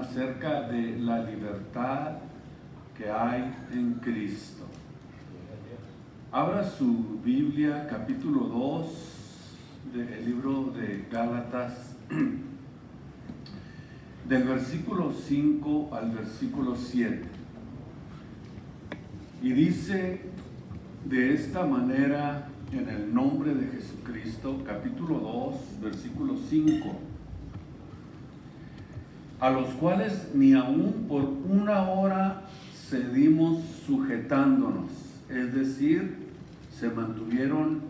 acerca de la libertad que hay en Cristo. Abra su Biblia, capítulo 2 del libro de Gálatas, del versículo 5 al versículo 7. Y dice de esta manera, en el nombre de Jesucristo, capítulo 2, versículo 5. A los cuales ni aún por una hora cedimos sujetándonos, es decir, se mantuvieron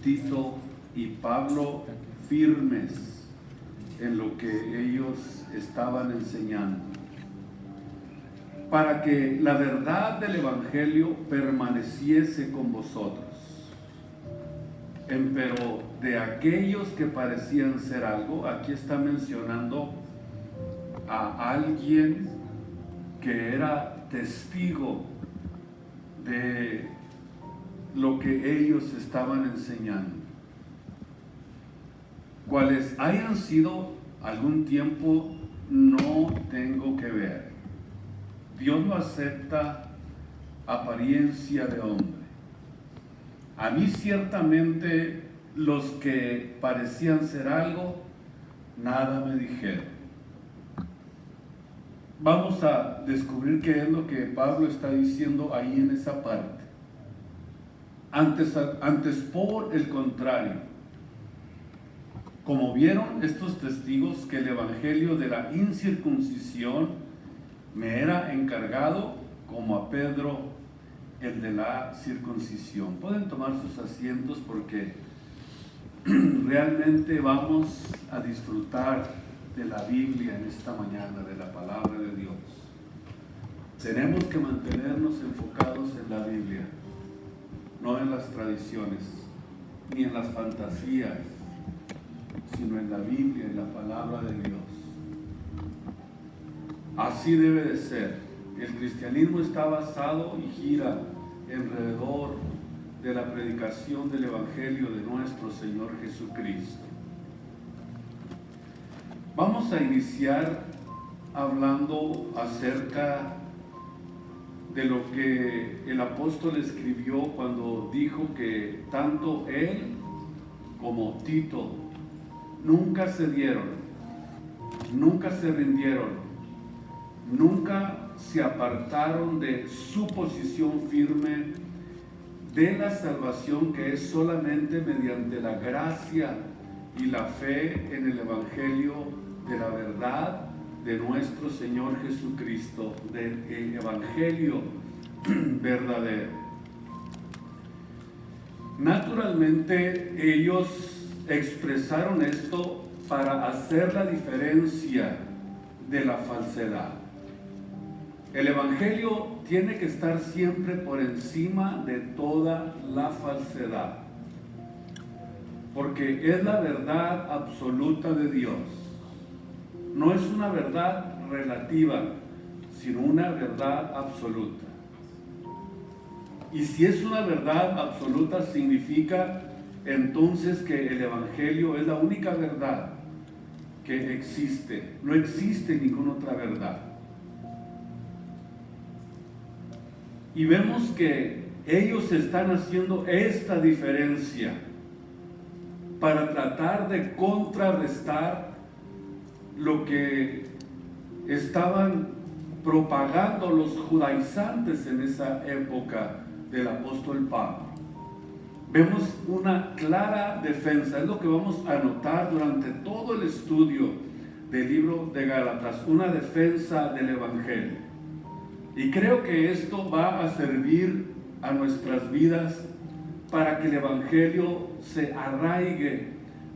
Tito y Pablo firmes en lo que ellos estaban enseñando, para que la verdad del Evangelio permaneciese con vosotros. Empero de aquellos que parecían ser algo, aquí está mencionando a alguien que era testigo de lo que ellos estaban enseñando. Cuales hayan sido algún tiempo, no tengo que ver. Dios no acepta apariencia de hombre. A mí ciertamente los que parecían ser algo, nada me dijeron. Vamos a descubrir qué es lo que Pablo está diciendo ahí en esa parte. Antes por el contrario, como vieron estos testigos que el evangelio de la incircuncisión me era encargado, como a Pedro el de la circuncisión. Pueden tomar sus asientos porque realmente vamos a disfrutar de la Biblia en esta mañana, de la palabra de Dios. Tenemos que mantenernos enfocados en la Biblia, no en las tradiciones, ni en las fantasías, sino en la Biblia, en la palabra de Dios. Así debe de ser. El cristianismo está basado y gira alrededor de la predicación del Evangelio de nuestro Señor Jesucristo. Vamos a iniciar hablando acerca de lo que el apóstol escribió cuando dijo que tanto él como Tito nunca cedieron, nunca se rindieron, nunca se apartaron de su posición firme de la salvación que es solamente mediante la gracia y la fe en el Evangelio de la verdad de nuestro Señor Jesucristo, del Evangelio verdadero. Naturalmente ellos expresaron esto para hacer la diferencia de la falsedad. El Evangelio tiene que estar siempre por encima de toda la falsedad, porque es la verdad absoluta de Dios. No es una verdad relativa, sino una verdad absoluta. Y si es una verdad absoluta, significa entonces que el Evangelio es la única verdad que existe. No existe ninguna otra verdad. Y vemos que ellos están haciendo esta diferencia para tratar de contrarrestar lo que estaban propagando los judaizantes en esa época del apóstol Pablo. Vemos una clara defensa, es lo que vamos a notar durante todo el estudio del libro de Gálatas, una defensa del Evangelio. Y creo que esto va a servir a nuestras vidas para que el Evangelio se arraigue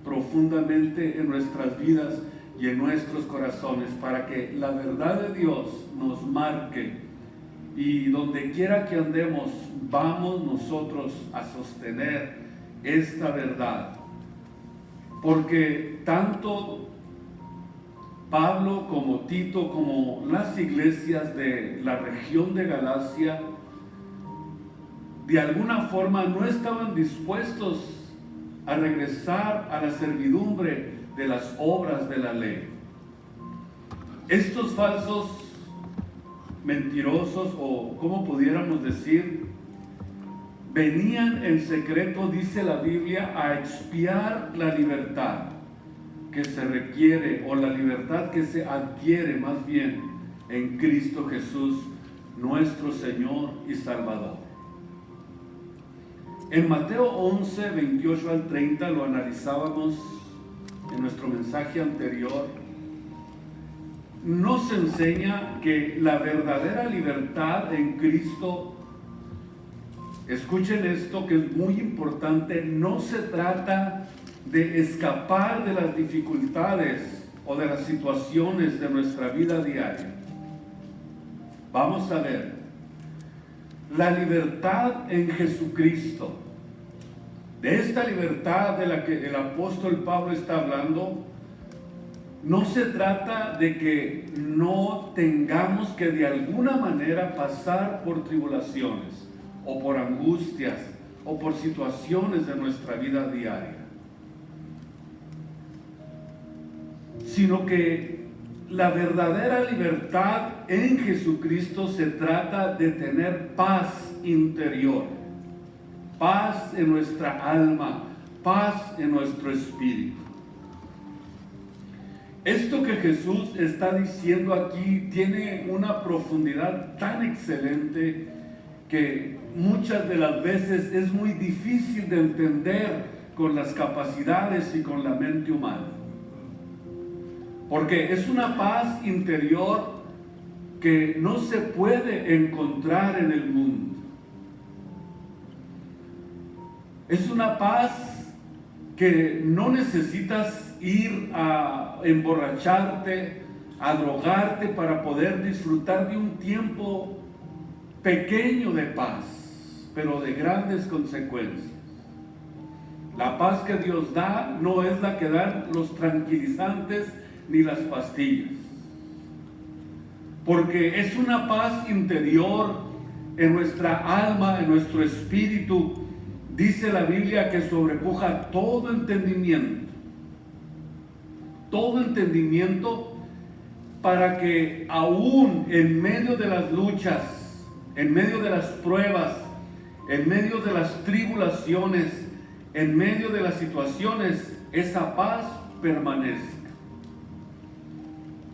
profundamente en nuestras vidas y en nuestros corazones, para que la verdad de Dios nos marque y donde quiera que andemos, vamos nosotros a sostener esta verdad. Porque tanto Pablo como Tito, como las iglesias de la región de Galacia, de alguna forma no estaban dispuestos a regresar a la servidumbre de las obras de la ley. estos falsos mentirosos, o como pudiéramos decir, venían en secreto, dice la Biblia, a expiar la libertad que se requiere, o la libertad que se adquiere más bien en Cristo Jesús, nuestro Señor y Salvador. En Mateo 11, 28 al 30, lo analizábamos en nuestro mensaje anterior, nos enseña que la verdadera libertad en Cristo, escuchen esto que es muy importante, no se trata de escapar de las dificultades o de las situaciones de nuestra vida diaria. Vamos a ver, la libertad en Jesucristo, de esta libertad de la que el apóstol Pablo está hablando, no se trata de que no tengamos que de alguna manera pasar por tribulaciones o por angustias o por situaciones de nuestra vida diaria, sino que la verdadera libertad en Jesucristo se trata de tener paz interior, paz en nuestra alma, paz en nuestro espíritu. Esto que Jesús está diciendo aquí tiene una profundidad tan excelente que muchas de las veces es muy difícil de entender con las capacidades y con la mente humana. Porque es una paz interior que no se puede encontrar en el mundo. Es una paz que no necesitas ir a emborracharte, a drogarte para poder disfrutar de un tiempo pequeño de paz, pero de grandes consecuencias. La paz que Dios da no es la que dan los tranquilizantes ni las pastillas, porque es una paz interior en nuestra alma, en nuestro espíritu. Dice la Biblia que sobrepuja todo entendimiento, para que aún en medio de las luchas, en medio de las pruebas, en medio de las tribulaciones, en medio de las situaciones, esa paz permanezca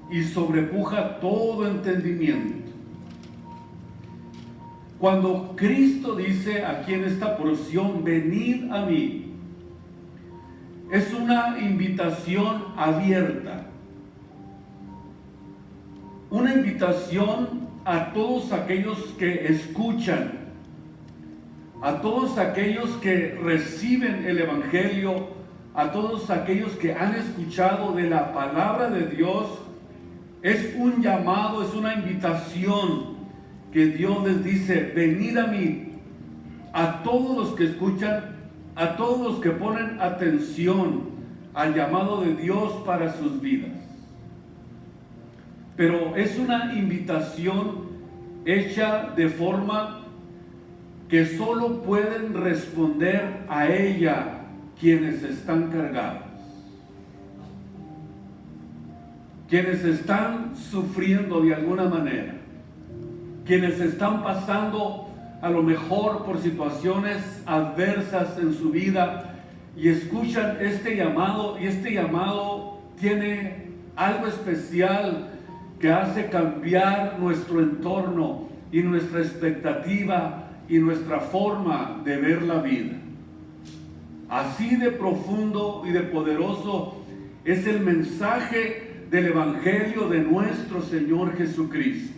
y sobrepuja todo entendimiento. Cuando Cristo dice aquí en esta porción, venid a mí, es una invitación abierta, una invitación a todos aquellos que escuchan, a todos aquellos que reciben el Evangelio, a todos aquellos que han escuchado de la palabra de Dios. Es un llamado, es una invitación que Dios les dice, venid a mí, a todos los que escuchan, a todos los que ponen atención al llamado de Dios para sus vidas. Pero es una invitación hecha de forma que solo pueden responder a ella quienes están cargados, quienes están sufriendo de alguna manera, quienes están pasando a lo mejor por situaciones adversas en su vida y escuchan este llamado, y este llamado tiene algo especial que hace cambiar nuestro entorno y nuestra expectativa y nuestra forma de ver la vida. Así de profundo y de poderoso es el mensaje del Evangelio de nuestro Señor Jesucristo.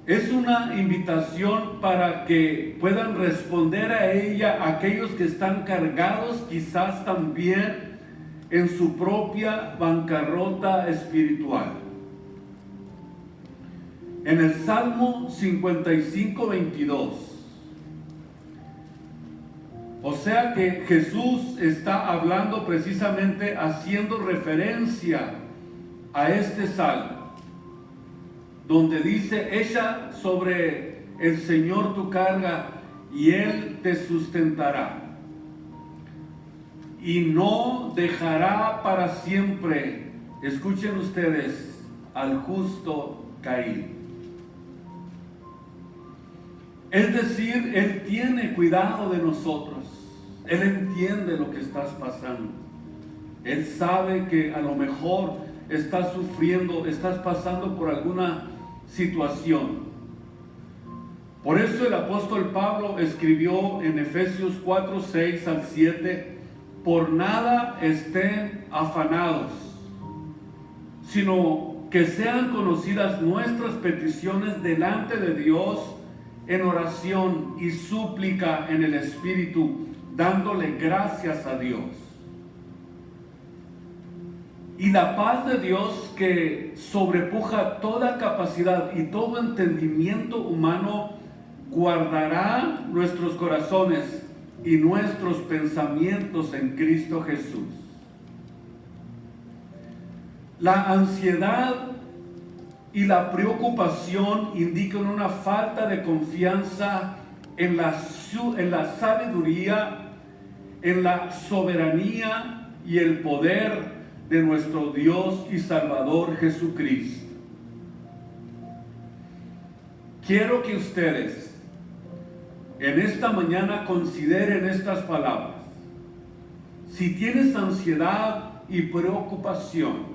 Es una invitación para que puedan responder a ella aquellos que están cargados quizás también en su propia bancarrota espiritual. En el Salmo 55, 22. O sea que Jesús está hablando precisamente haciendo referencia a este salmo, donde dice, echa sobre el Señor tu carga y Él te sustentará. Y no dejará para siempre escuchen ustedes, al justo caído. Es decir, Él tiene cuidado de nosotros. Él entiende lo que estás pasando. Él sabe que a lo mejor estás sufriendo, estás pasando por alguna situación. Por eso el apóstol Pablo escribió en Efesios 4, 6 al 7, por nada estén afanados, sino que sean conocidas nuestras peticiones delante de Dios en oración y súplica en el Espíritu, dándole gracias a Dios. Y la paz de Dios, que sobrepuja toda capacidad y todo entendimiento humano, guardará nuestros corazones y nuestros pensamientos en Cristo Jesús. La ansiedad y la preocupación indican una falta de confianza en la sabiduría, en la soberanía y el poder de nuestro Dios y Salvador Jesucristo. Quiero que ustedes en esta mañana consideren estas palabras. Si tienes ansiedad y preocupación,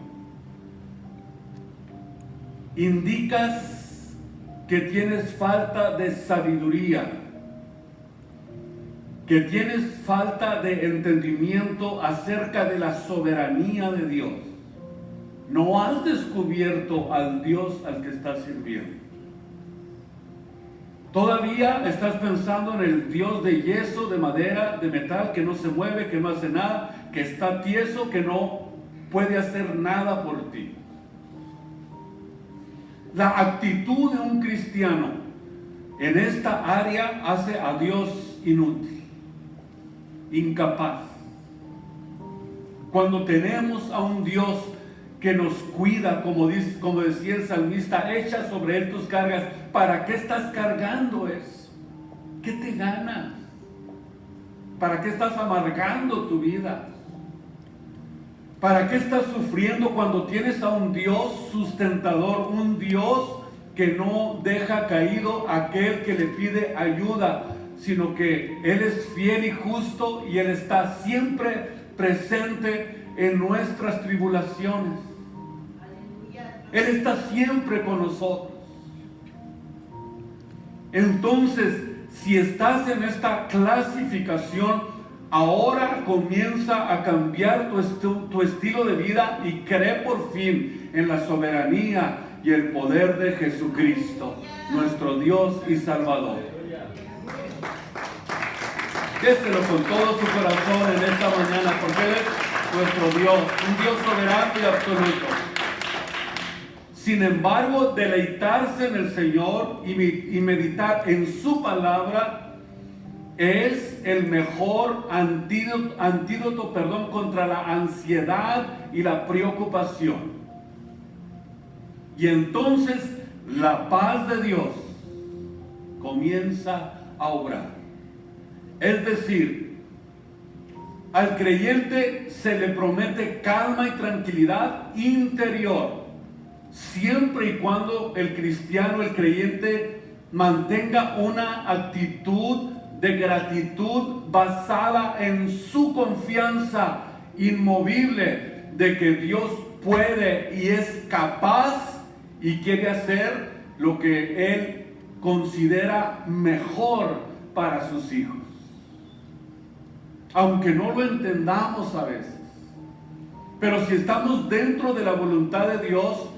indicas que tienes falta de sabiduría, que tienes falta de entendimiento acerca de la soberanía de Dios. No has descubierto al Dios al que estás sirviendo. Todavía estás pensando en el Dios de yeso, de madera, de metal, que no se mueve, que no hace nada, que está tieso, que no puede hacer nada por ti. La actitud de un cristiano en esta área hace a Dios inútil, incapaz. Cuando tenemos a un Dios que nos cuida, como decía el salmista, echa sobre Él tus cargas. ¿Para qué estás cargando eso? ¿Qué te ganas? ¿Para qué estás amargando tu vida? ¿Para qué estás sufriendo cuando tienes a un Dios sustentador, un Dios que no deja caído a aquel que le pide ayuda, sino que Él es fiel y justo y Él está siempre presente en nuestras tribulaciones? Él está siempre con nosotros. Entonces, si estás en esta clasificación, ahora comienza a cambiar tu estilo de vida y cree por fin en la soberanía y el poder de Jesucristo, nuestro Dios y Salvador. Déselo con todo su corazón en esta mañana, porque Él es nuestro Dios, un Dios soberano y absoluto. Sin embargo, deleitarse en el Señor y meditar en su palabra es el mejor antídoto contra la ansiedad y la preocupación. Y entonces la paz de Dios comienza a obrar. Es decir, al creyente se le promete calma y tranquilidad interior, siempre y cuando el cristiano, el creyente, mantenga una actitud de gratitud basada en su confianza inmovible de que Dios puede y es capaz y quiere hacer lo que Él considera mejor para sus hijos. Aunque no lo entendamos a veces, pero si estamos dentro de la voluntad de Dios,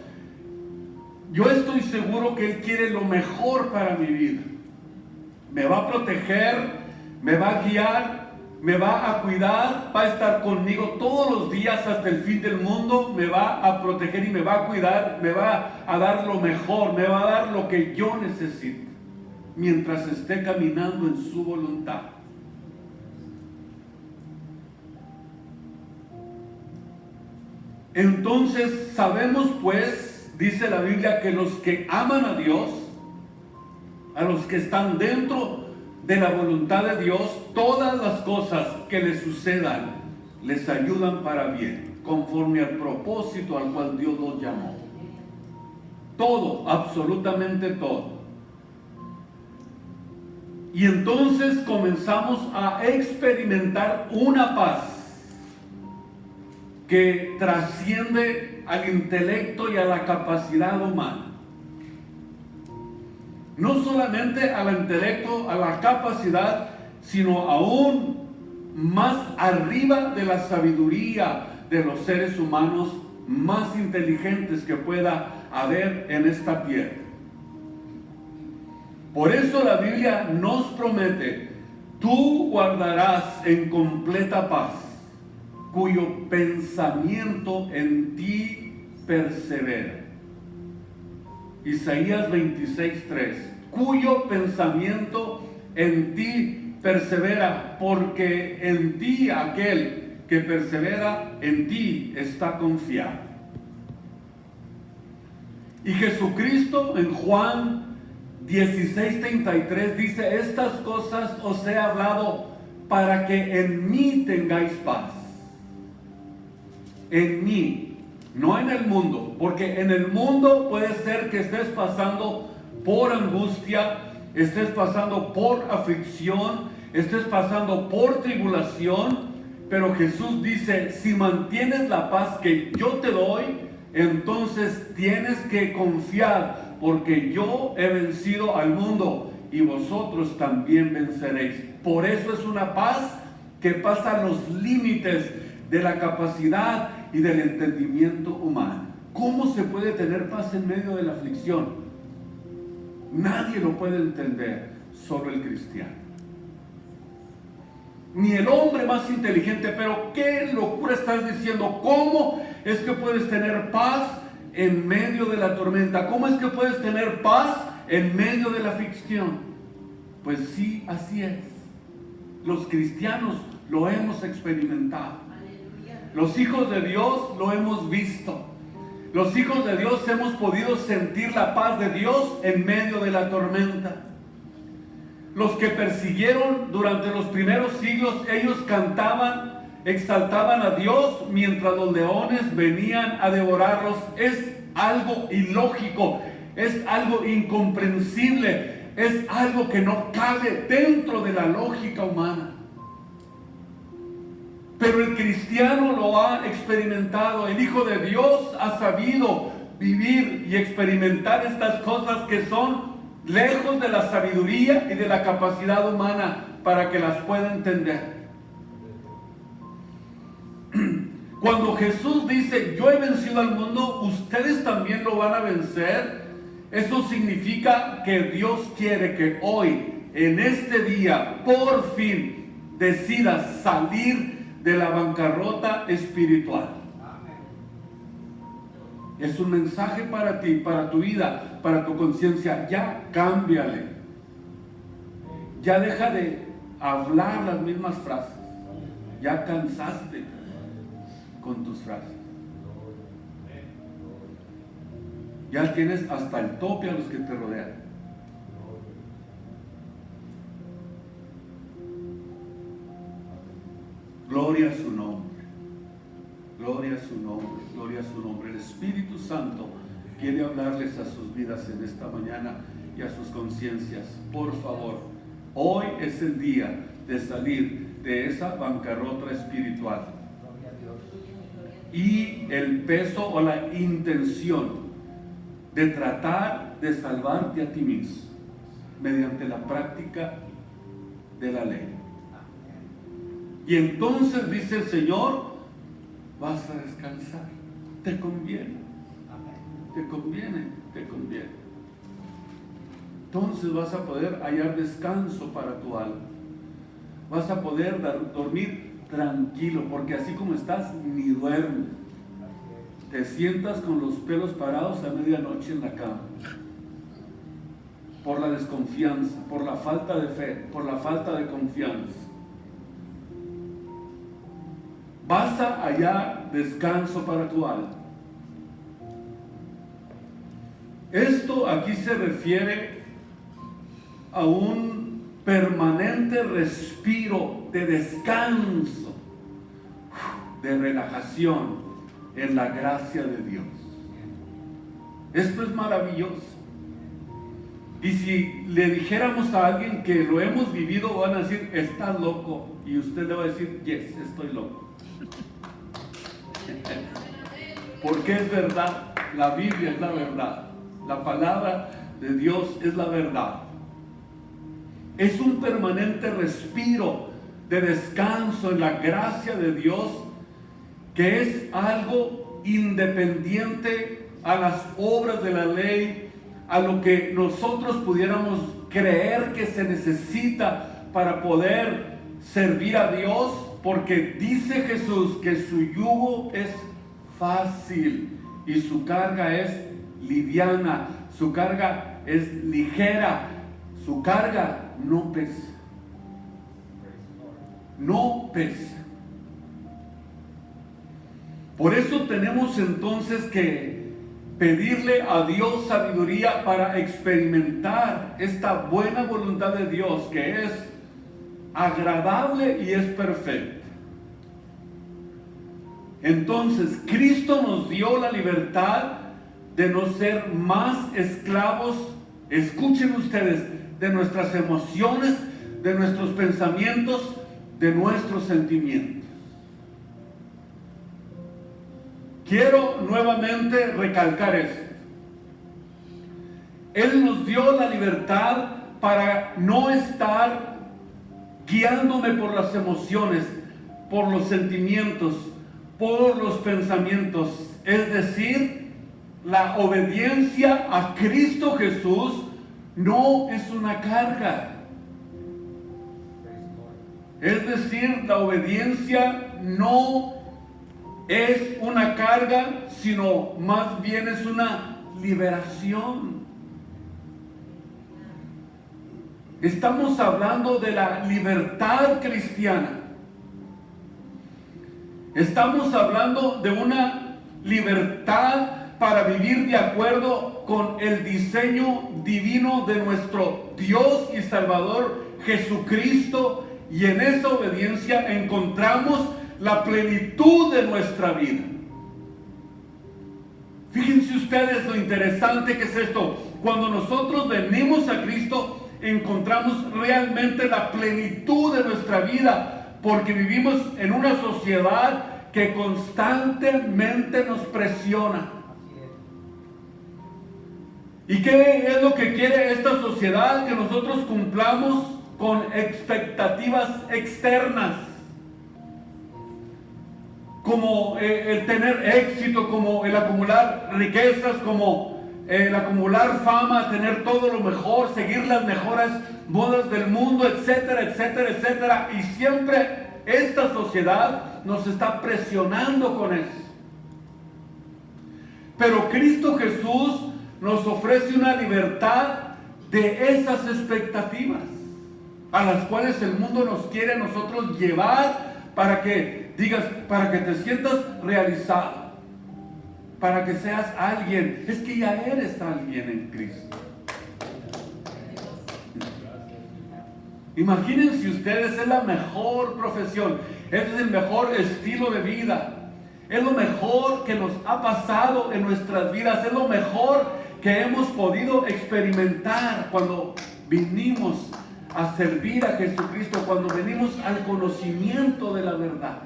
yo estoy seguro que Él quiere lo mejor para mi vida. Me va a proteger, me va a guiar, me va a cuidar, va a estar conmigo todos los días hasta el fin del mundo, me va a proteger y me va a cuidar, me va a dar lo mejor, me va a dar lo que yo necesito, mientras esté caminando en su voluntad. Entonces sabemos pues, dice la Biblia, que los que aman a Dios, a los que están dentro de la voluntad de Dios, todas las cosas que les sucedan les ayudan para bien. conforme al propósito al cual Dios los llamó. Todo, absolutamente todo. Y entonces comenzamos a experimentar una paz que trasciende al intelecto y a la capacidad humana. No solamente al intelecto, a la capacidad, sino aún más arriba de la sabiduría de los seres humanos más inteligentes que pueda haber en esta tierra. Por eso la Biblia nos promete: tú guardarás en completa paz, cuyo pensamiento en ti persevera. Isaías 26:3, cuyo pensamiento en ti persevera, porque en ti aquel que persevera en ti está confiado. Y Jesucristo en Juan 16:33 dice: estas cosas os he hablado para que en mí tengáis paz. En mí, no en el mundo, porque en el mundo puede ser que estés pasando por angustia, estés pasando por aflicción, estés pasando por tribulación, pero Jesús dice: si mantienes la paz que yo te doy, entonces tienes que confiar, porque yo he vencido al mundo y vosotros también venceréis. Por eso es una paz que pasa los límites de la capacidad y del entendimiento humano. ¿Cómo se puede tener paz en medio de la aflicción? Nadie lo puede entender, solo el cristiano. Ni el hombre más inteligente. Pero qué locura estás diciendo. ¿Cómo es que puedes tener paz en medio de la tormenta? ¿Cómo es que puedes tener paz en medio de la aflicción? Pues sí, así es. Los cristianos lo hemos experimentado. Los hijos de Dios lo hemos visto. Los hijos de Dios hemos podido sentir la paz de Dios en medio de la tormenta. Los que persiguieron durante los primeros siglos, ellos cantaban, exaltaban a Dios mientras los leones venían a devorarlos. Es algo ilógico, es algo incomprensible, es algo que no cabe dentro de la lógica humana. Pero el cristiano lo ha experimentado. El Hijo de Dios ha sabido vivir y experimentar estas cosas que son lejos de la sabiduría y de la capacidad humana para que las pueda entender. Cuando Jesús dice: yo he vencido al mundo, ustedes también lo van a vencer, eso significa que Dios quiere que hoy, en este día, por fin decidas salir de la bancarrota espiritual. Es un mensaje para ti, para tu vida, para tu conciencia. Ya cámbiale. Ya deja de hablar las mismas frases. Ya cansaste con tus frases. Ya tienes hasta el tope a los que te rodean. Gloria a su nombre. Gloria a su nombre, gloria a su nombre. El Espíritu Santo quiere hablarles a sus vidas en esta mañana y a sus conciencias. Por favor, hoy es el día de salir de esa bancarrota espiritual. Y el peso o la intención de tratar de salvarte a ti mismo mediante la práctica de la ley. Y entonces dice el Señor: vas a descansar. Te conviene. Te conviene, te conviene. Entonces vas a poder hallar descanso para tu alma. Vas a poder dormir tranquilo, porque así como estás, ni duermes. Te sientas con los pelos parados a medianoche en la cama. Por la desconfianza, por la falta de fe, por la falta de confianza. Vas a hallar descanso para tu alma. Esto aquí se refiere a un permanente respiro de descanso, de relajación, en la gracia de Dios. Esto es maravilloso. Y si le dijéramos a alguien que lo hemos vivido, van a decir, estás loco. Y usted le va a decir, yes, estoy loco. Porque es verdad, la Biblia es la verdad. La palabra de Dios es la verdad. Es un permanente respiro de descanso en la gracia de Dios, que es algo independiente a las obras de la ley, a lo que nosotros pudiéramos creer que se necesita para poder servir a Dios, porque dice Jesús que su yugo es fácil y su carga es liviana, su carga es ligera, su carga no pesa. No pesa. Por eso tenemos entonces que pedirle a Dios sabiduría para experimentar esta buena voluntad de Dios, que es agradable y es perfecta. Entonces, Cristo nos dio la libertad de no ser más esclavos, escuchen ustedes, de nuestras emociones, de nuestros pensamientos, de nuestros sentimientos. Quiero nuevamente recalcar esto. Él nos dio la libertad para no estar guiándome por las emociones, por los sentimientos, por los pensamientos. Es decir, la obediencia a Cristo Jesús no es una carga. Es decir, la obediencia no es una carga, sino más bien es una liberación. Estamos hablando de la libertad cristiana. Estamos hablando de una libertad para vivir de acuerdo con el diseño divino de nuestro Dios y Salvador Jesucristo, y en esa obediencia encontramos la plenitud de nuestra vida. Fíjense ustedes lo interesante que es esto. Cuando nosotros venimos a Cristo, encontramos realmente la plenitud de nuestra vida, porque vivimos en una sociedad que constantemente nos presiona. ¿Y qué es lo que quiere esta sociedad? Que nosotros cumplamos con expectativas externas, como el tener éxito, como el acumular riquezas, como el acumular fama, tener todo lo mejor, seguir las mejores modas del mundo, etcétera, etcétera, etcétera. Y siempre esta sociedad nos está presionando con eso. Pero Cristo Jesús nos ofrece una libertad de esas expectativas a las cuales el mundo nos quiere a nosotros llevar, para que digas, para que te sientas realizado, para que seas alguien. Es que ya eres alguien en Cristo. Imagínense ustedes, es la mejor profesión, es el mejor estilo de vida, es lo mejor que nos ha pasado en nuestras vidas, es lo mejor que hemos podido experimentar cuando vinimos a servir a Jesucristo, cuando venimos al conocimiento de la verdad.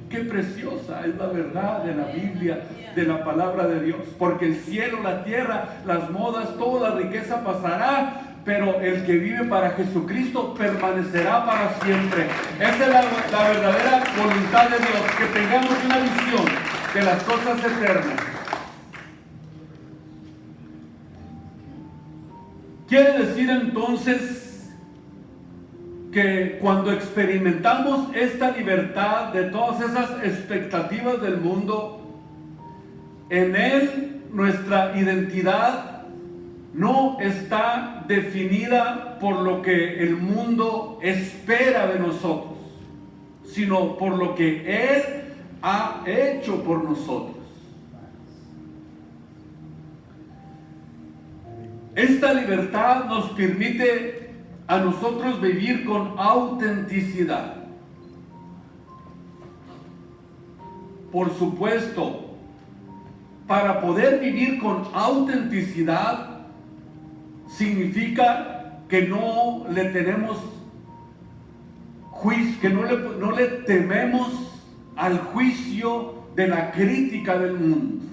Qué preciosa es la verdad de la Biblia, de la palabra de Dios, porque el cielo, la tierra, las modas, toda la riqueza pasará, pero el que vive para Jesucristo permanecerá para siempre. Esa es la verdadera voluntad de Dios, que tengamos una visión de las cosas eternas. Quiere decir entonces que cuando experimentamos esta libertad de todas esas expectativas del mundo, en Él nuestra identidad no está definida por lo que el mundo espera de nosotros, sino por lo que Él ha hecho por nosotros. Esta libertad nos permite a nosotros vivir con autenticidad. por supuesto, para poder vivir con autenticidad, significa que no le tenemos juicio, que no le tememos al juicio de la crítica del mundo.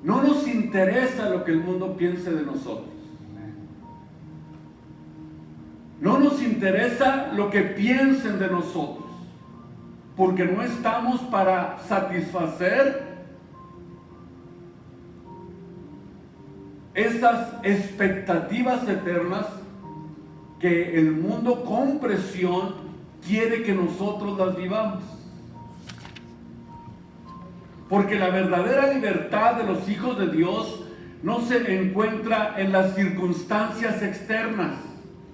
No nos interesa lo que el mundo piense de nosotros. No nos interesa lo que piensen de nosotros, porque no estamos para satisfacer esas expectativas eternas que el mundo con presión quiere que nosotros las vivamos. Porque la verdadera libertad de los hijos de Dios no se encuentra en las circunstancias externas,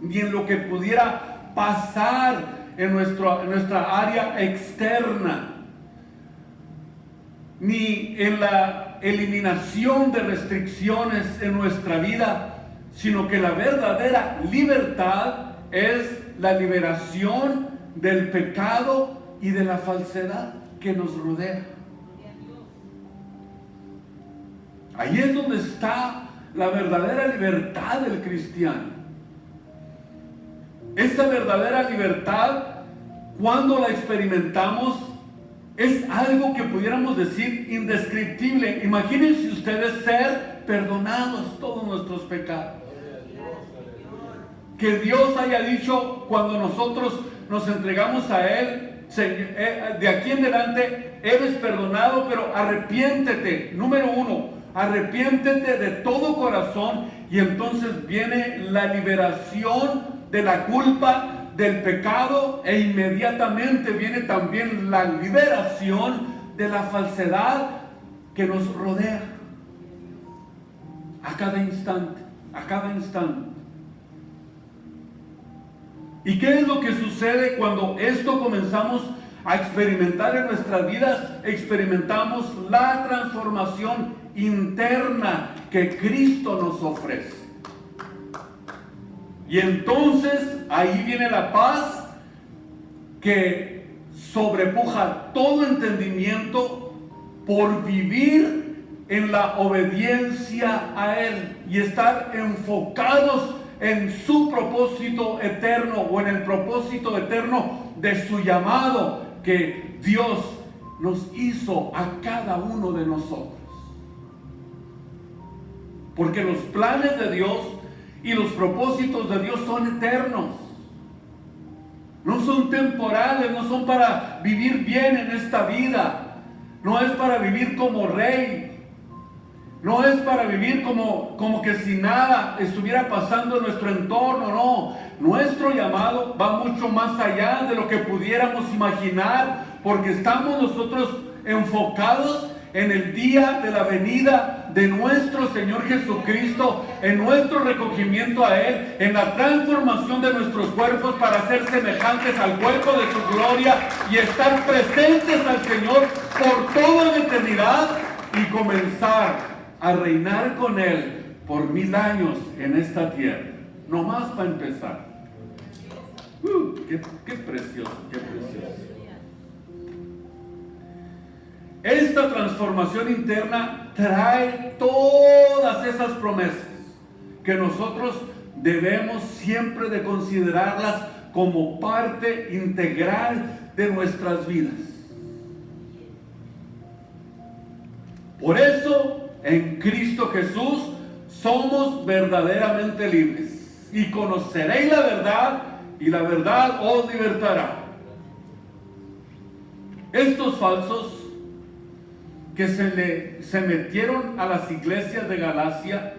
ni en lo que pudiera pasar en nuestra área externa, ni en la eliminación de restricciones en nuestra vida, sino que la verdadera libertad es la liberación del pecado y de la falsedad que nos rodea. Ahí es donde está la verdadera libertad del cristiano. Esa verdadera libertad, cuando la experimentamos, es algo que pudiéramos decir indescriptible. Imagínense ustedes ser perdonados todos nuestros pecados. Que Dios haya dicho cuando nosotros nos entregamos a Él, de aquí en adelante eres perdonado, pero arrepiéntete. Número uno, arrepiéntete de todo corazón, y entonces viene la liberación de la culpa, del pecado, e inmediatamente viene también la liberación de la falsedad que nos rodea a cada instante, a cada instante. ¿Y qué es lo que sucede cuando esto comenzamos a experimentar en nuestras vidas? Experimentamos la transformación interna que Cristo nos ofrece. Y entonces ahí viene la paz que sobrepuja todo entendimiento por vivir en la obediencia a Él y estar enfocados en su propósito eterno, o en el propósito eterno de su llamado que Dios nos hizo a cada uno de nosotros. Porque los planes de Dios y los propósitos de Dios son eternos. No son temporales, no son para vivir bien en esta vida. No es para vivir como rey. No es para vivir como que si nada estuviera pasando en nuestro entorno, no. Nuestro llamado va mucho más allá de lo que pudiéramos imaginar, porque estamos nosotros enfocados en el día de la venida de nuestro Señor Jesucristo, en nuestro recogimiento a Él, en la transformación de nuestros cuerpos para ser semejantes al cuerpo de su gloria y estar presentes al Señor por toda la eternidad y comenzar a reinar con Él por 1000 años en esta tierra. No más para empezar. Qué precioso, qué precioso. Esta transformación interna trae todas esas promesas que nosotros debemos siempre de considerarlas como parte integral de nuestras vidas. Por eso, en Cristo Jesús somos verdaderamente libres. Y conoceréis la verdad, y la verdad os libertará. Estos falsos que se metieron a las iglesias de Galacia,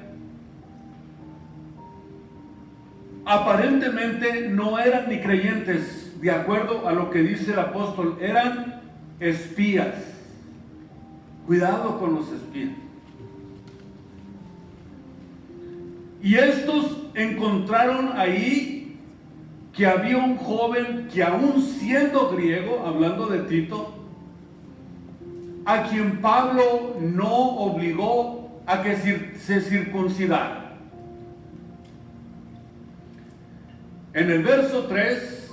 aparentemente no eran ni creyentes, de acuerdo a lo que dice el apóstol, eran espías. Cuidado con los espías. Y estos encontraron ahí que había un joven que, aún siendo griego, hablando de Tito, a quien Pablo no obligó a que se circuncidara. En el verso 3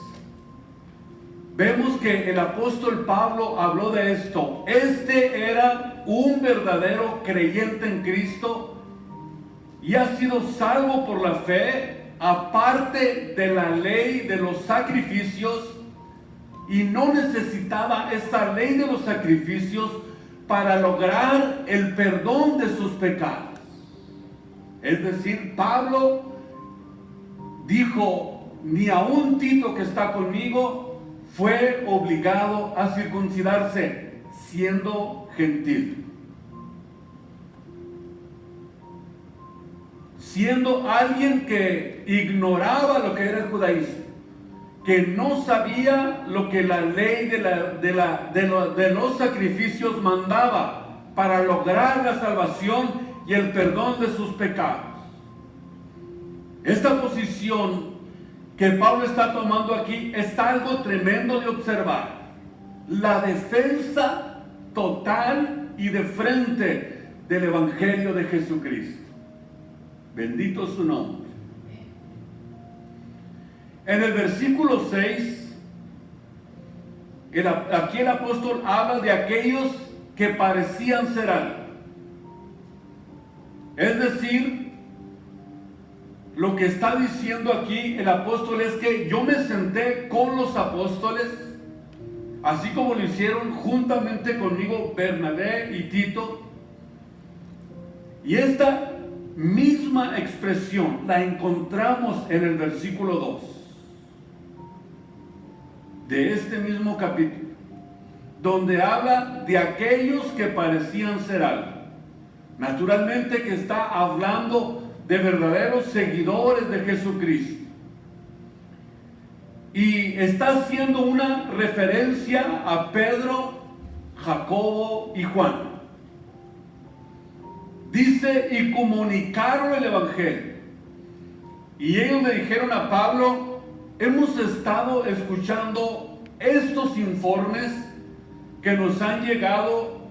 vemos que el apóstol Pablo habló de esto. Este era un verdadero creyente en Cristo y ha sido salvo por la fe, aparte de la ley de los sacrificios, y no necesitaba esa ley de los sacrificios para lograr el perdón de sus pecados. Es decir, Pablo dijo: ni aun Tito, que está conmigo, fue obligado a circuncidarse, siendo gentil, siendo alguien que ignoraba lo que era el judaísmo, que no sabía lo que la ley de los sacrificios mandaba para lograr la salvación y el perdón de sus pecados. Esta posición que Pablo está tomando aquí es algo tremendo de observar. La defensa total y de frente del Evangelio de Jesucristo. Bendito su nombre. En el versículo 6, aquí el apóstol habla de aquellos que parecían ser algo. Es decir, lo que está diciendo aquí el apóstol es que yo me senté con los apóstoles, así como lo hicieron juntamente conmigo Bernabé y Tito. Y esta misma expresión la encontramos en el versículo 2 de este mismo capítulo, donde habla de aquellos que parecían ser algo. Naturalmente que está hablando de verdaderos seguidores de Jesucristo, y está haciendo una referencia a Pedro, Jacobo y Juan. Dice: y comunicaron el Evangelio. Y ellos le dijeron a Pablo: hemos estado escuchando estos informes que nos han llegado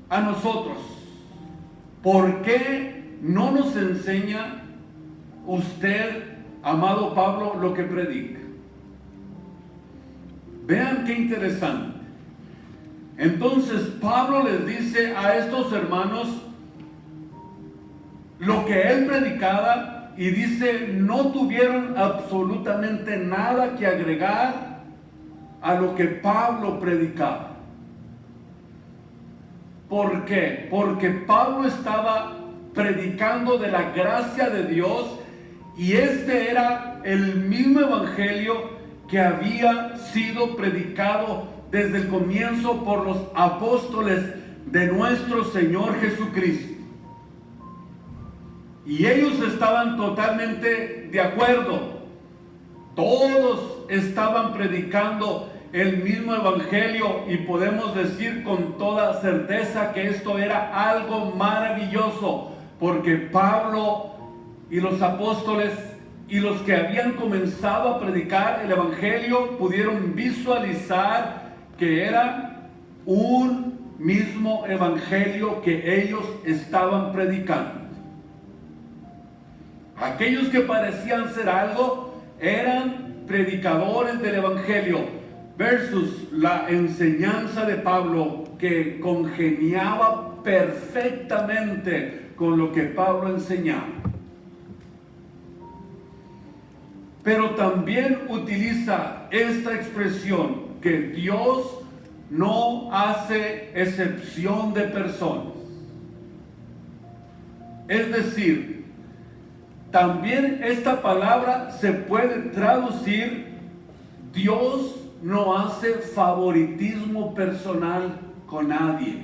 a nosotros. ¿Por qué no nos enseña usted, amado Pablo, lo que predica? Vean qué interesante. Entonces Pablo les dice a estos hermanos lo que él predicaba, y dice: no tuvieron absolutamente nada que agregar a lo que Pablo predicaba. ¿Por qué? Porque Pablo estaba predicando de la gracia de Dios, y este era el mismo evangelio que había sido predicado desde el comienzo por los apóstoles de nuestro Señor Jesucristo. Y ellos estaban totalmente de acuerdo. Todos estaban predicando el mismo evangelio, y podemos decir con toda certeza que esto era algo maravilloso, porque Pablo y los apóstoles y los que habían comenzado a predicar el evangelio pudieron visualizar que era un mismo evangelio que ellos estaban predicando. Aquellos que parecían ser algo eran predicadores del evangelio, versus la enseñanza de Pablo, que congeniaba perfectamente con lo que Pablo enseñaba. Pero también utiliza esta expresión, que Dios no hace excepción de personas. Es decir, también esta palabra se puede traducir: Dios no hace favoritismo personal con nadie.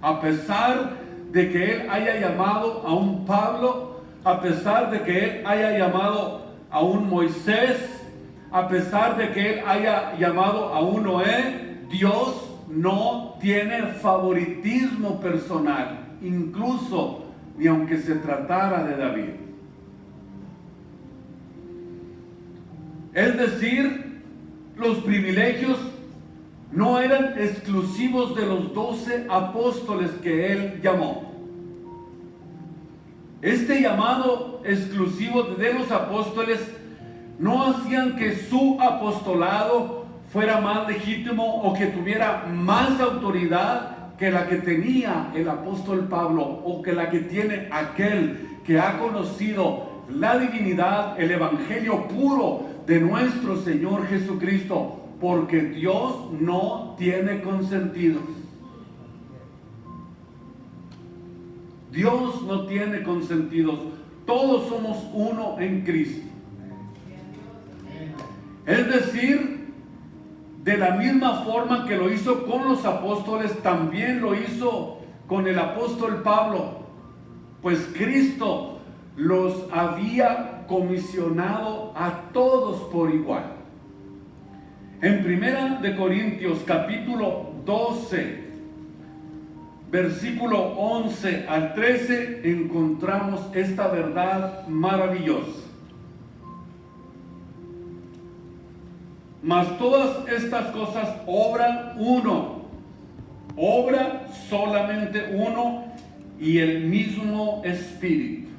A pesar de que Él haya llamado a un Pablo, a pesar de que Él haya llamado a un Moisés, a pesar de que Él haya llamado a un Noé, Dios no tiene favoritismo personal, incluso ni aunque se tratara de David. Es decir, los privilegios no eran exclusivos de los 12 apóstoles que él llamó. Este llamado exclusivo de los apóstoles no hacían que su apostolado fuera más legítimo o que tuviera más autoridad que la que tenía el apóstol Pablo o que la que tiene aquel que ha conocido la divinidad, el evangelio puro de nuestro Señor Jesucristo, porque Dios no tiene consentidos. Dios no tiene consentidos. Todos somos uno en Cristo. Es decir, de la misma forma que lo hizo con los apóstoles, también lo hizo con el apóstol Pablo, pues Cristo los había comisionado a todos por igual. En 1 Corintios capítulo 12, versículo 11 al 13, encontramos esta verdad maravillosa. Mas todas estas cosas obra uno, obra solamente uno y el mismo Espíritu,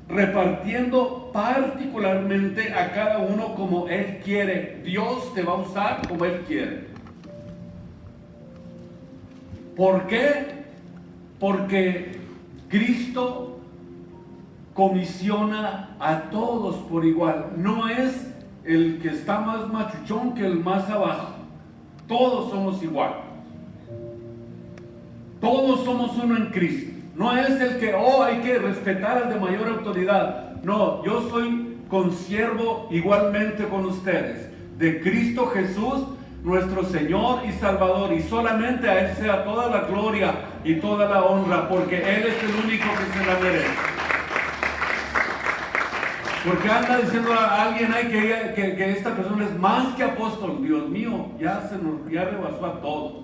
repartiendo particularmente a cada uno como Él quiere. Dios te va a usar como Él quiere. ¿Por qué? Porque Cristo comisiona a todos por igual. No es el que está más machuchón que el más abajo. Todos somos igual. Todos somos uno en Cristo. No es el que, hay que respetar al de mayor autoridad. No, yo soy consiervo igualmente con ustedes, de Cristo Jesús, nuestro Señor y Salvador, y solamente a Él sea toda la gloria y toda la honra, porque Él es el único que se la merece. Porque anda diciendo a alguien que esta persona es más que apóstol. Dios mío, ya rebasó a todo.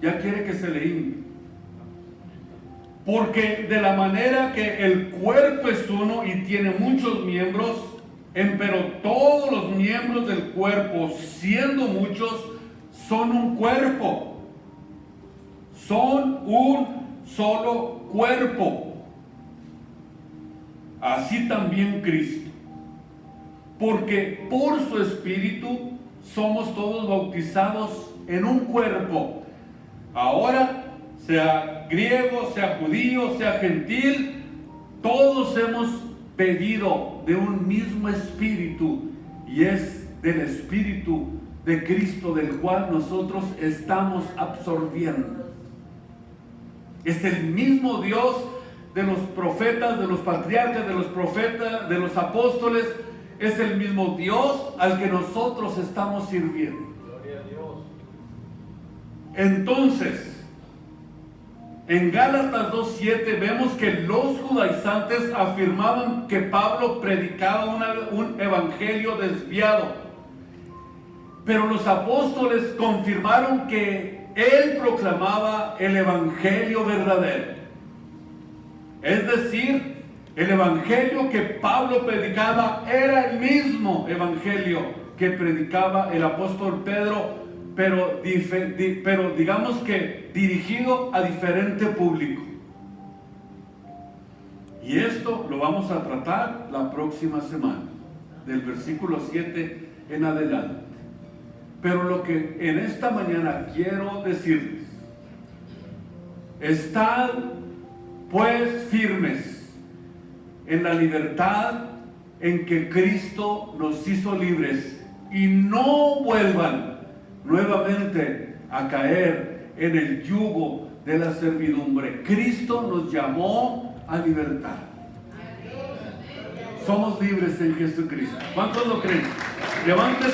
Ya quiere que se le hinque. Porque de la manera que el cuerpo es uno y tiene muchos miembros, pero todos los miembros del cuerpo, siendo muchos, son un cuerpo. Son un solo cuerpo. Así también Cristo. Porque por su Espíritu somos todos bautizados en un cuerpo. Ahora, sea griego, sea judío, sea gentil, todos hemos bebido de un mismo Espíritu, y es del Espíritu de Cristo del cual nosotros estamos absorbiendo. Es el mismo Dios de los profetas, de los patriarcas, de los profetas, de los apóstoles. Es el mismo Dios al que nosotros estamos sirviendo. Gloria a Dios. Entonces, en Gálatas 2:7 vemos que los judaizantes afirmaban que Pablo predicaba un evangelio desviado, pero los apóstoles confirmaron que él proclamaba el evangelio verdadero. Es decir, el evangelio que Pablo predicaba era el mismo evangelio que predicaba el apóstol Pedro, pero digamos que dirigido a diferente público. Y esto lo vamos a tratar la próxima semana, del versículo 7 en adelante. Pero lo que en esta mañana quiero decirles: estad pues firmes en la libertad en que Cristo nos hizo libres, y no vuelvan nuevamente a caer en el yugo de la servidumbre. Cristo nos llamó a libertad. Somos libres en Jesucristo. ¿Cuántos lo creen? Levanten